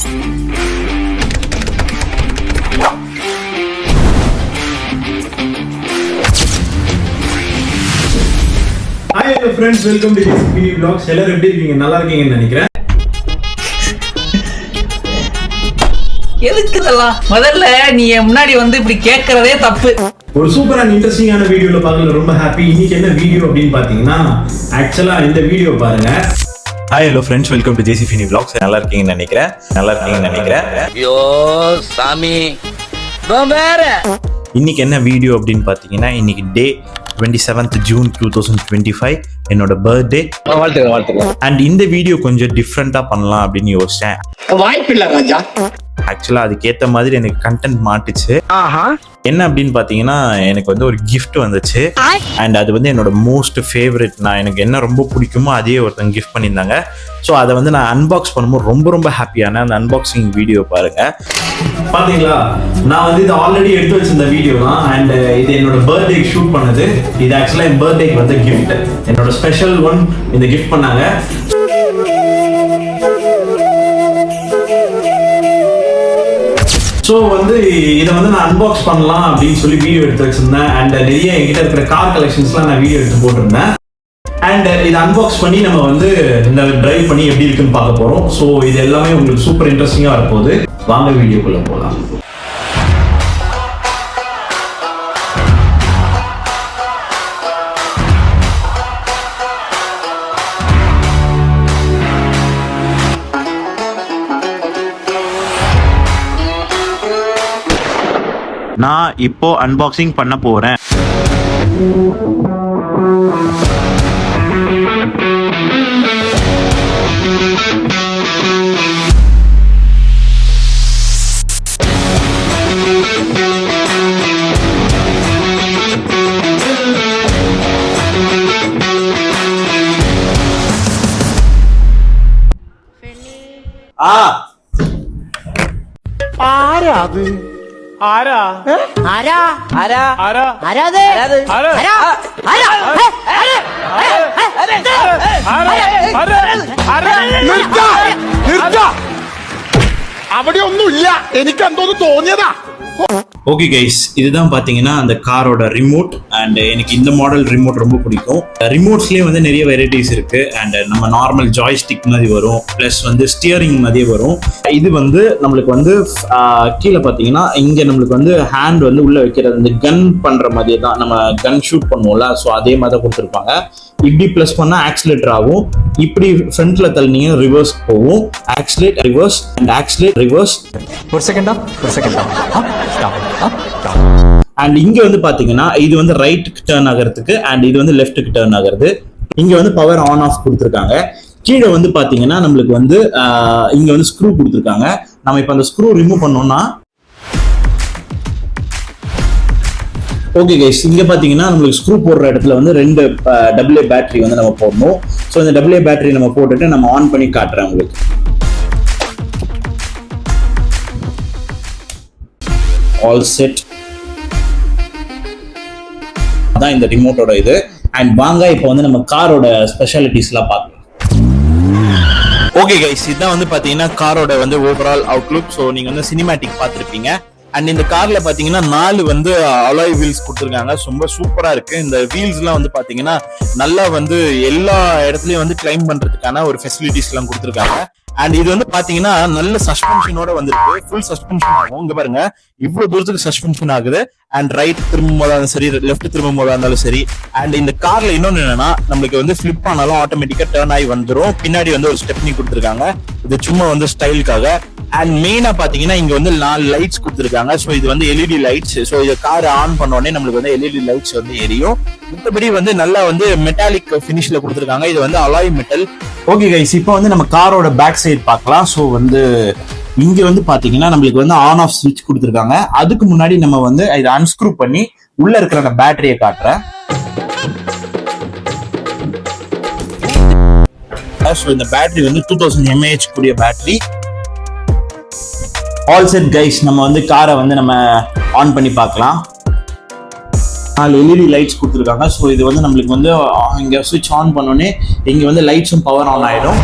Hi hello friends, welcome to JCPD Vlogs. எல்லாரும் எப்படி இருக்கீங்க? நல்லா இருக்கீங்கன்னு நினைக்கிறேன். எதுக்குதெல்லாம் முதல்ல நீ முன்னாடி வந்து இப்படி கேட்கறதே தப்பு. ஒரு சூப்பர் அண்ட் இன்ட்ரெஸ்டிங்கான வீடியோல பார்க்கல ரொம்ப ஹாப்பி. இன்னைக்கு என்ன வீடியோ அப்படின்னு பாத்தீங்கன்னா ஆக்சுவலா இந்த வீடியோ பாருங்க. Hi hello friends, welcome to JCPD Vlogs. நல்லா இருக்கீங்கன்னு நினைக்கிறேன். ஐயோ சாமி வேற. இன்னைக்கு என்ன வீடியோ அப்படின்னு பார்த்தீங்கன்னா, இன்னைக்கு டே 27th June 2025 என்னோட பர்த்டே. வாழ்த்துக்கள். அண்ட் இந்த வீடியோ கொஞ்சம் டிஃப்ரெண்டா பண்ணலாம் அப்படின்னு யோசிச்சேன். வாய்ப்பில்லை ராஜா. ஆக்சுவலா அதுக்கேற்ற மாதிரி எனக்கு கண்டென்ட் மாட்டுச்சு. என்ன அப்படின்னு பார்த்தீங்கன்னா, எனக்கு வந்து ஒரு கிஃப்ட் வந்துச்சு. அண்ட் அது வந்து என்னோட மோஸ்ட் ஃபேவரட். எனக்கு என்ன ரொம்ப பிடிக்குமோ அதே ஒருத்தங்க கிஃப்ட் பண்ணியிருந்தாங்க. ஸோ அதை வந்து நான் அன்பாக்ஸ் பண்ணும்போது ரொம்ப ஹாப்பியான அந்த அன்பாக்சிங் வீடியோ பாருங்க. பாத்தீங்களா, நான் வந்து இது ஆல்ரெடி எடுத்து வச்சிருந்த வீடியோ தான். அண்ட் இது என்னோட பர்த்டே ஷூட் பண்ணது. இது ஆக்சுவலா என் பர்த்டேக்கு வந்து கிஃப்ட், என்னோட ஸ்பெஷல் ஒன் இந்த கிஃப்ட் பண்ணாங்க. ஸோ வந்து இதை வந்து நான் அன்பாக்ஸ் பண்ணலாம் அப்படின்னு சொல்லி வீடியோ எடுத்து வச்சிருந்தேன். அண்ட் நிறைய என்கிட்ட இருக்கிற கார் கலெக்ஷன்ஸ்லாம் நான் வீடியோ எடுத்து போட்டிருந்தேன். அண்ட் இதை அன்பாக்ஸ் பண்ணி நம்ம வந்து இந்த டிரைவ் பண்ணி எப்படி இருக்குன்னு பார்க்க போறோம். ஸோ இது எல்லாமே உங்களுக்கு சூப்பர் இன்ட்ரெஸ்டிங்கா வரப்போகுது. வாங்க வீடியோக்குள்ள போகலாம். நான் இப்போ அன்பாக்சிங் பண்ண போறேன். അവിടെ ഒന്നുമില്ല, എനിക്ക് എന്തോന്ന് തോന്നിയതാ. ஓகே கைஸ், இதுதான் பார்த்தீங்கன்னா அந்த காரோட ரிமோட். அண்ட் எனக்கு இந்த மாடல் ரிமோட் ரொம்ப பிடிக்கும். ரிமோட்ஸ்லேயே வந்து நிறைய வெரைட்டிஸ் இருக்கு. அண்ட் நம்ம நார்மல் ஜாய்ஸ்டிக் மாதிரி வரும், ப்ளஸ் வந்து ஸ்டியரிங் மாதிரியே வரும். இது வந்து நம்மளுக்கு வந்து கீழே பார்த்தீங்கன்னா இங்கே நம்மளுக்கு வந்து ஹேண்ட் வந்து உள்ள வைக்கிறது, இந்த கன் பண்ற மாதிரியே தான். நம்ம கன் ஷூட் பண்ணுவோம்ல, ஸோ அதே மாதிரி தான் கொடுத்துருப்பாங்க. இப்படி ப்ளஸ் பண்ணா ஆக்சிலேட்டர் ஆகும். இப்படி ஃப்ரண்ட்ல தள்ளினீங்க ரிவர்ஸ் போகும். ஆக்சிலேட் ரிவர்ஸ் அண்ட் ஆக்சிலேட் ரிவர்ஸ். ஒரு செகண்டா. அண்ட் இங்க வந்து பாத்தீங்கன்னா இது வந்து ரைட்டுக்கு டர்ன் ஆகிறதுக்கு, அண்ட் இது வந்து லெஃப்ட்டுக்கு டர்ன் ஆகிறது. இங்க வந்து பவர் ஆன் ஆஃப் கொடுத்துருக்காங்க. கீழே வந்து பாத்தீங்கன்னா நம்மளுக்கு வந்து இங்க வந்து ஸ்க்ரூ கொடுத்துருக்காங்க. நம்ம இப்ப அந்த ஸ்க்ரூ ரிமூவ் பண்ணோம்னா, ஓகே கைஸ், இங்க பாத்தீங்கன்னா நம்மளுக்கு ஸ்க்ரூ போடுற இடத்துல வந்து 2 AA பேட்டரி வந்து நம்ம போடணும். ஸோ இந்த AA பேட்டரி நம்ம போட்டுட்டு நம்ம ஆன் பண்ணி காட்டுறேன் உங்களுக்கு. All set. அதான் இந்த ரிமோட்டோட இது. அண்ட் வாங்க இப்போ வந்து நம்ம காரோட ஸ்பெஷாலிட்டிஸ்லாம் பார்க்கலாம். ஓகே கைஸ், இதுதான் வந்து பாத்தீங்கன்னா காரோட வந்து ஓவரால் அவுட்லுக். ஸோ நீங்க வந்து சினிமேட்டிக் பார்த்துருப்பீங்க. அண்ட் இந்த கார்ல பாத்தீங்கன்னா 4 வந்து அலாய் வீல்ஸ் கொடுத்துருக்காங்க. ரொம்ப சூப்பரா இருக்கு. இந்த வீல்ஸ் எல்லாம் வந்து பாத்தீங்கன்னா நல்லா வந்து எல்லா இடத்துலயும் வந்து கிளைம் பண்றதுக்கான ஒரு ஃபெசிலிட்டிஸ் எல்லாம் கொடுத்துருக்காங்க. அண்ட் இது வந்து பாத்தீங்கன்னா நல்ல சஸ்பென்ஷனோட வந்திருக்கு. ஃபுல் சஸ்பென்ஷன் ஆகும். இங்க பாருங்க, இவ்வளவு தூரத்துக்கு சஸ்பென்ஷன் ஆகுது. அண்ட் ரைட் திரும்பும் போதா இருந்தாலும் சரி, லெஃப்ட் திரும்பும் போதா இருந்தாலும் சரி. அண்ட் இந்த கார்ல இன்னொன்னு என்னன்னா, நம்மளுக்கு வந்து ஃபிளிப் ஆனாலும் ஆட்டோமேட்டிக்கா டர்ன் ஆகி வந்துடும். பின்னாடி வந்து ஒரு ஸ்டெப்னி கொடுத்துருக்காங்க. இது சும்மா வந்து ஸ்டைலுக்காக. அண்ட் மெயினா பாத்தீங்கன்னா இங்க வந்து 4 லைட்ஸ் கொடுத்துருக்காங்க. ஸோ இது வந்து LED லைட்ஸ். ஸோ இது கார் ஆன் பண்ண உடனே நம்மளுக்கு வந்து LED லைட்ஸ் வந்து எரியும். மற்றபடி வந்து நல்லா வந்து மெட்டாலிக் ஃபினிஷ்ல கொடுத்துருக்காங்க. இது வந்து அலாய் மெட்டல். ஓகே கைஸ், இப்போ வந்து நம்ம காரோட பேக் சைடு பார்க்கலாம். ஸோ வந்து இங்க வந்து பாத்தீங்கன்னா நம்மளுக்கு வந்து ஆன் ஆஃப் ஸ்விட்ச் கொடுத்துருக்காங்க. அதுக்கு முன்னாடி நம்ம வந்து இதை அன்ஸ்க்ரூ பண்ணி உள்ள இருக்கிற அந்த பேட்டரியை காட்டுறேன். ஸோ இந்த பேட்டரி வந்து 2000 mAh கூடிய பேட்டரி. ஆல் செட் கைஸ், நம்ம வந்து காரை வந்து நம்ம ஆன் பண்ணி பார்க்கலாம். 4 LED லைட்ஸ் கொடுத்துருக்காங்க. ஸோ இது வந்து நம்மளுக்கு வந்து இங்கே சுவிட்ச் ஆன் பண்ணோடனே இங்கே வந்து லைட்ஸும் பவர் ஆன் ஆகிடும்.